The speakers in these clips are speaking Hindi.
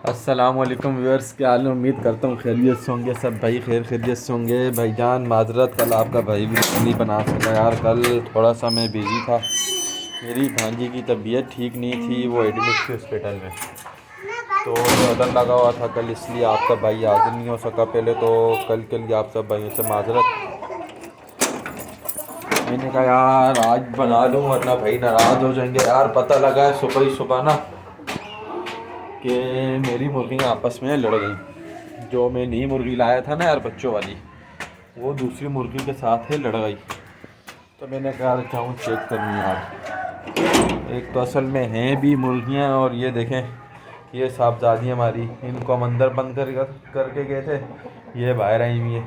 अस्सलाम वालेकुम व्यूअर्स, क्या हाल है। उम्मीद करता हूँ खैरियत से होंगे सब भाई, खैरियत से होंगे। भाईजान माजरत, कल आपका भाई भी नहीं बना सका यार। कल थोड़ा सा मैं बिज़ी था। मेरी भांजी की तबीयत ठीक नहीं थी, वो एडमिट थी हॉस्पिटल में, तो मैं उधर लगा हुआ था कल, इसलिए आपका भाई हाजिर नहीं हो सका। पहले तो कल के लिए आप सब भाइयों से माजरत। मैंने कहा यार आज बना लूँ वरना भाई नाराज़ हो जाएंगे यार। पता लगा है सुबह ही सुबह ना कि मेरी मुर्गियाँ आपस में लड़ गई। जो मैं नई मुर्गी लाया था ना यार, बच्चों वाली, वो दूसरी मुर्गी के साथ ही लड़ गई। तो मैंने कहा जाऊँ चेक करनी यार। एक तो असल में हैं भी मुर्गियाँ, और ये देखें, ये साहबजादी हमारी, इनको हम अंदर बंद करके गए थे, ये बाहर आई हुई है।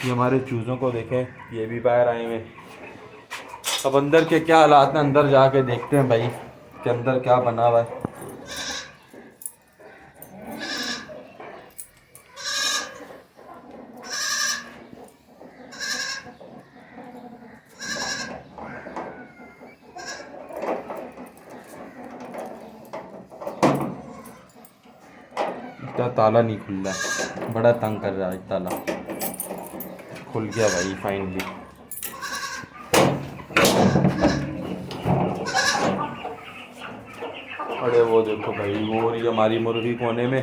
ये हमारे चूज़ों को देखें, ये भी बाहर आए हुए हैं। अब अंदर के क्या हालात हैं, अंदर जाके देखते हैं भाई कि अंदर क्या बना हुआ है। इसका ताला नहीं खुल रहा है, बड़ा तंग कर रहा है ताला। खुल गया भाई फाइनली। अरे वो देखो भाई, वो रही हमारी मुर्गी कोने में,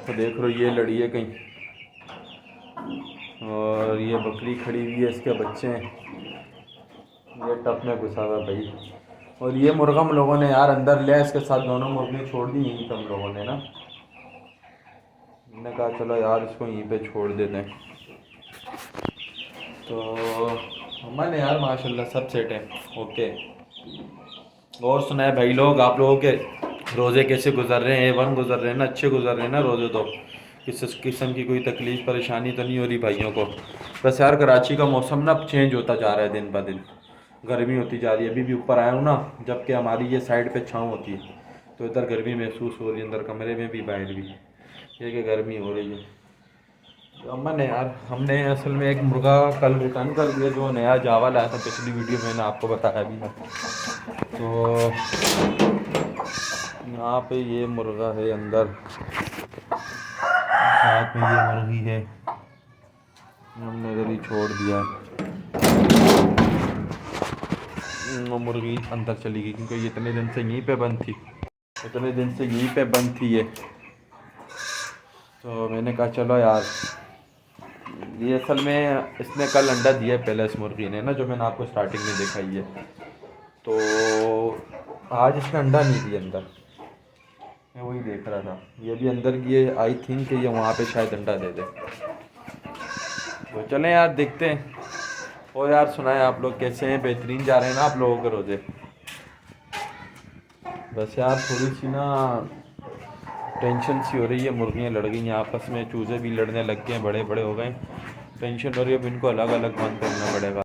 तो देख लो ये लड़ी है कहीं, और ये बकरी खड़ी हुई है, इसके बच्चे हैं, ये टप में घुसा हुआ है भाई। और ये मुर्गा हम लोगों ने यार अंदर लिया, इसके साथ दोनों मुर्गी छोड़ दी यहीं पे हम लोगों ने ना। मैंने कहा चलो यार इसको यहीं पे छोड़ देते हैं। तो हमारे यार माशाल्लाह सब सेट है, ओके। और सुनाए भाई लोग, आप लोगों के रोज़े कैसे गुजर रहे हैं? A1 गुजर रहे हैं ना, अच्छे गुजर रहे हैं ना रोज़े? तो किस किस्म की कोई तकलीफ़ परेशानी तो नहीं हो रही भाइयों को? बस यार कराची का मौसम ना अब चेंज होता जा रहा है दिन ब दिन, गर्मी होती जा रही है। अभी भी ऊपर आया हूँ ना, जबकि हमारी ये साइड पे छाँव होती है, तो इधर गर्मी महसूस हो रही है, अंदर कमरे में भी बाहर भी, ये कि गर्मी हो रही है। तो अम्मा ने यार, हमने असल में एक मुर्गा कल रिटर्न कर दिया, जो नया जावा लाया था, पिछली वीडियो में मैंने आपको बताया भी था। तो यहाँ पे ये मुर्गा है अंदर, साथ में ये मुर्गी है, हमने इधर ही छोड़ दिया। वो मुर्गी अंदर चली गई क्योंकि ये इतने दिन से यहीं पे बंद थी, इतने दिन से यहीं पे बंद थी ये। तो मैंने कहा चलो यार, ये असल में इसने कल अंडा दिया है पहले, इस मुर्गी ने ना, जो मैंने आपको स्टार्टिंग में दिखाई है। तो आज इसने अंडा नहीं दिया अंदर, मैं वही देख रहा था। ये भी अंदर की है, आई थिंक कि ये वहाँ पे शायद अंडा दे दे। तो चलें यार देखते हैं। और यार सुनाएं, आप लोग कैसे हैं? बेहतरीन जा रहे हैं ना आप लोगों के रोज़े? बस यार थोड़ी सी ना टेंशन सी हो रही है, मुर्गियाँ लड़ गई हैं आपस में, चूज़े भी लड़ने लग गए हैं, बड़े बड़े हो गए। टेंशन हो रही है, अब इनको अलग अलग बंद करना पड़ेगा।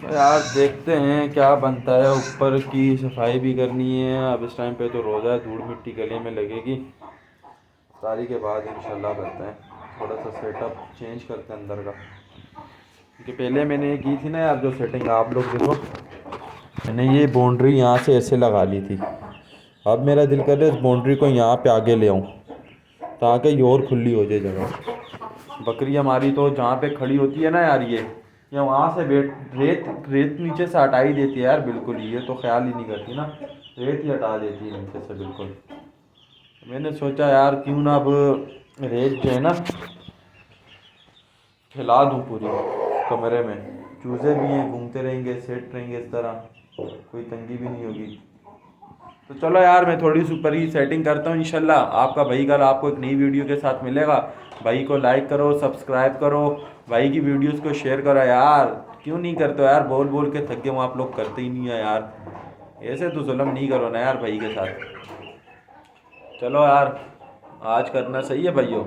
तो यार देखते हैं क्या बनता है। ऊपर की सफाई भी करनी है, अब इस टाइम पे तो रोज़ा है, धूल मिट्टी गले में लगेगी। इफ्तारी के बाद इंशाल्लाह करते हैं, थोड़ा सा सेटअप चेंज करते हैं अंदर का, क्योंकि पहले मैंने ये की थी ना यार जो सेटिंग, आप लोग देखो, मैंने ये बाउंड्री यहाँ से ऐसे लगा ली थी। अब मेरा दिल कर रहा है इस बाउंड्री को यहाँ पे आगे ले आऊँ, ताकि ये और खुली हो जाए जगह। बकरी हमारी तो जहाँ पे खड़ी होती है ना यार, ये वहाँ से रेत रेत नीचे से हटा ही देती है यार बिल्कुल ही, ये तो ख्याल ही नहीं करती ना, रेत ही हटा देती है नीचे से बिल्कुल। मैंने सोचा यार क्यों ना अब रेत जो है ना फैला दूँ पूरी कमरे में, चूज़े भी हैं, घूमते रहेंगे, सेट रहेंगे, इस तरह कोई तंगी भी नहीं होगी। तो चलो यार मैं थोड़ी सी ऊपर ही सेटिंग करता हूँ, इंशाल्लाह आपका भाई कल आपको एक नई वीडियो के साथ मिलेगा। भाई को लाइक करो, सब्सक्राइब करो, भाई की वीडियोस को शेयर करो यार। क्यों नहीं करते हो यार? बोल बोल के थक गए हूँ, आप लोग करते ही नहीं है यार। ऐसे तो जुल्म नहीं करो ना यार भाई के साथ। चलो यार, आज करना सही है भाइयों।